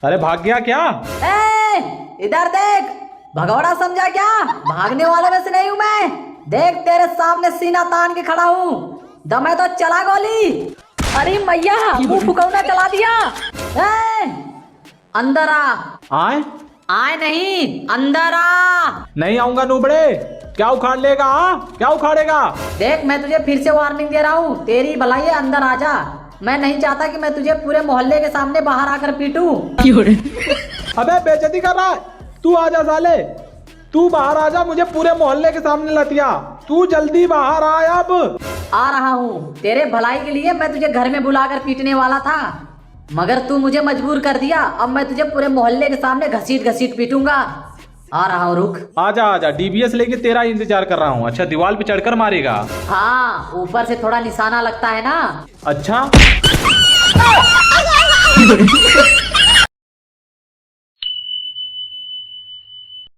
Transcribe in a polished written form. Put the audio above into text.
अरे भाग गया क्या? इधर देख, भगौड़ा समझा क्या? भागने वाले में से नहीं हूँ मैं। देख तेरे सामने सीना तान के खड़ा हूँ, दमे तो चला गोली। अरे मैया, मुंह फुकौना चला दिया। अंदर आ। आए? आए नहीं, अंदर आ। नहीं आऊंगा नूबड़े। क्या उखाड़ लेगा? क्या उखाड़ेगा? देख मैं तुझे फिर से वार्निंग दे रहा हूँ, तेरी भलाई है, अंदर आ जा। मैं नहीं चाहता कि मैं तुझे पूरे मोहल्ले के सामने बाहर आकर पीटूं। अबे बेइज्जती कर रहा है। तू आजा साले, तू बाहर आजा, मुझे पूरे मोहल्ले के सामने लतिया। तू जल्दी बाहर आया। अब आ रहा हूँ, तेरे भलाई के लिए मैं तुझे घर में बुलाकर पीटने वाला था, मगर तू मुझे मजबूर कर दिया। अब मैं तुझे पूरे मोहल्ले के सामने घसीट घसीट पीटूंगा। आ रहा हूँ, रुक। आजा आजा, डीबीएस लेके तेरा इंतजार कर रहा हूँ। अच्छा, दीवार पे चढ़कर मारेगा? हाँ, ऊपर से थोड़ा निशाना लगता है ना। अच्छा।